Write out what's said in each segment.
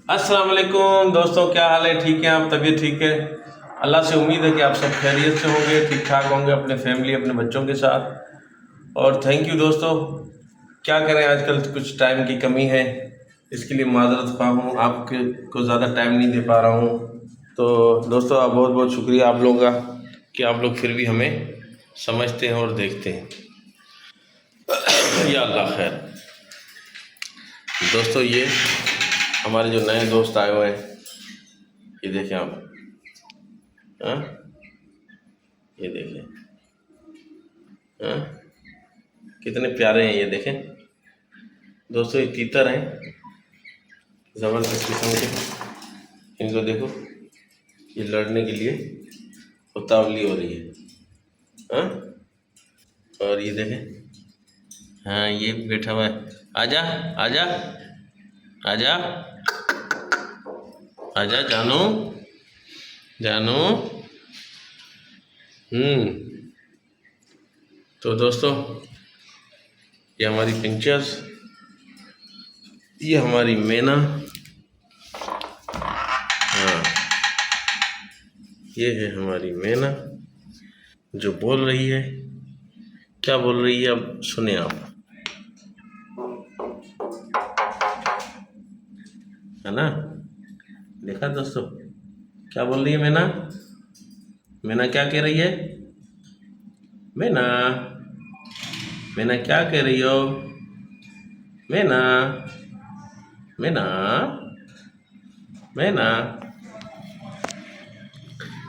अस्सलाम वालेकुम दोस्तों, क्या हाल है? ठीक है आप? तबीयत ठीक है? अल्लाह से उम्मीद है कि आप सब खैरियत से होंगे, ठीक ठाक होंगे अपने फैमिली अपने बच्चों के साथ। और थैंक यू दोस्तों। क्या करें, आजकल कुछ टाइम की कमी है, इसके लिए माजरत ख्वाह हूँ, आपके को ज़्यादा टाइम नहीं दे पा रहा हूँ। तो दोस्तों आप बहुत बहुत शुक्रिया आप लोगों का कि आप लोग फिर भी हमें समझते हैं और देखते हैं। या अल्लाह खैर। दोस्तों ये हमारे जो नए दोस्त आए हुए हैं, ये देखें आप। हाँ, ये देखें। हाँ, कितने प्यारे हैं, ये देखें दोस्तों। ये तीतर हैं ज़बरदस्त किस्म के। इनको देखो, ये लड़ने के लिए उतावली हो रही है। हाँ, और ये देखें। हाँ, ये बैठा हुआ है। आजा आजा आजा आजा जानू जानू। तो दोस्तों ये हमारी पिंचर्स, ये हमारी मैना। हाँ, ये है हमारी मैना जो बोल रही है। क्या बोल रही है अब सुने आप, है ना? देखा दोस्तों क्या बोल रही है मैना? मैना क्या कह रही है? मैना, मैना क्या कह रही हो? मैना, मैना, मैना,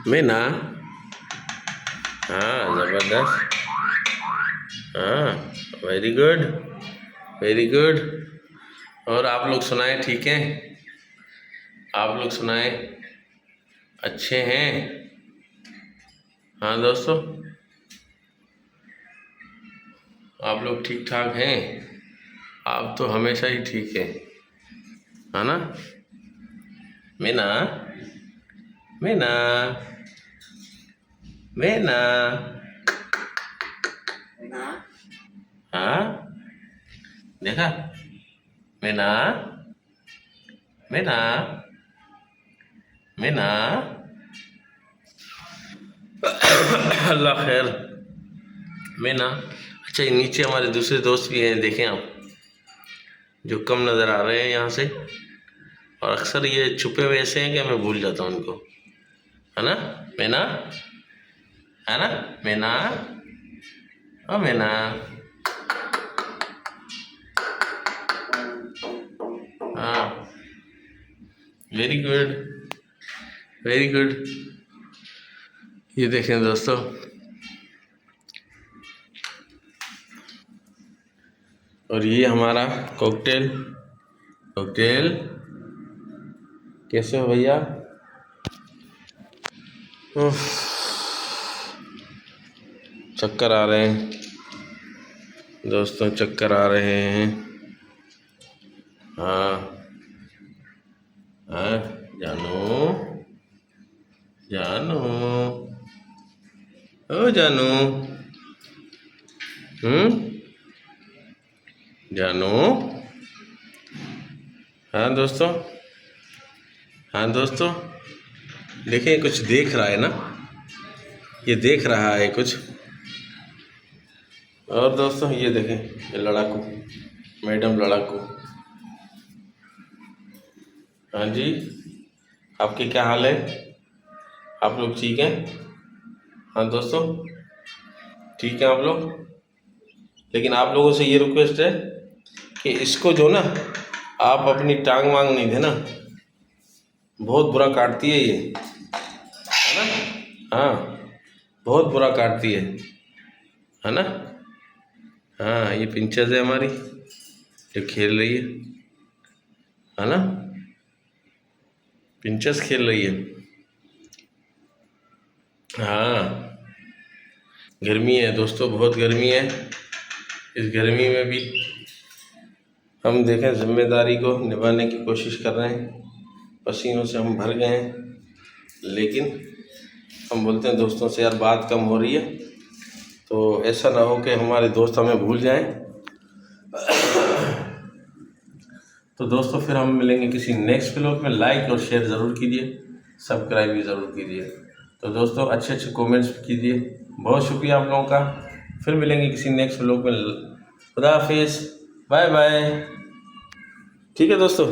मैना। हाँ, ज़बरदस्त। हाँ, वेरी गुड, वेरी गुड। और आप लोग सुनाएं, ठीक हैं? आप लोग सुनाएं, अच्छे हैं? हाँ दोस्तों, आप लोग ठीक ठाक हैं? आप तो हमेशा ही ठीक हैं, है ना? मैना, मैना, मैना। हाँ, देखा? मैना, मैना, मैना। अल्लाह खैर। मैना। अच्छा, ये नीचे हमारे दूसरे दोस्त भी हैं, देखें आप, जो कम नज़र आ रहे हैं यहाँ से। और अक्सर ये छुपे हुए ऐसे हैं कि मैं भूल जाता हूँ उनको, है ना? मैना, है ना? मैना, ओ मैना। हाँ, वेरी गुड, वेरी गुड। ये देखें दोस्तों, और ये हमारा कॉकटेल। कॉकटेल कैसे हो भैया? उफ, चक्कर आ रहे हैं दोस्तों, चक्कर आ रहे हैं। हाँ हाँ, जानू, जानू, ओ जानू। जानू। हाँ दोस्तों, हाँ दोस्तों, देखिए कुछ देख रहा है ना, ये देख रहा है कुछ। और दोस्तों ये देखें, ये लड़ाकू, मैडम लड़ाकू। हाँ जी, आपके क्या हाल है? आप लोग ठीक हैं? हाँ दोस्तों, ठीक है आप लोग। लेकिन आप लोगों से ये रिक्वेस्ट है कि इसको जो ना, आप अपनी टांग वांग नहीं देना, बहुत बुरा काटती है ये, है ना? हाँ, बहुत बुरा काटती है ना? हाँ, ये पिंचर्स है हमारी जो खेल रही है ना? पिंचर्स खेल रही है। हाँ, गर्मी है दोस्तों, बहुत गर्मी है। इस गर्मी में भी हम देखें जिम्मेदारी को निभाने की कोशिश कर रहे हैं। पसीनों से हम भर गए हैं, लेकिन हम बोलते हैं दोस्तों से, यार बात कम हो रही है, तो ऐसा ना हो कि हमारे दोस्त हमें भूल जाएं। तो दोस्तों फिर हम मिलेंगे किसी नेक्स्ट व्लॉग में। लाइक और शेयर ज़रूर कीजिए, सब्सक्राइब भी ज़रूर कीजिए। तो दोस्तों अच्छे अच्छे कमेंट्स कीजिए। बहुत शुक्रिया आप लोगों का। फिर मिलेंगे किसी नेक्स्ट व्लॉग में। खुदा हाफिज़, बाय बाय। ठीक है दोस्तों।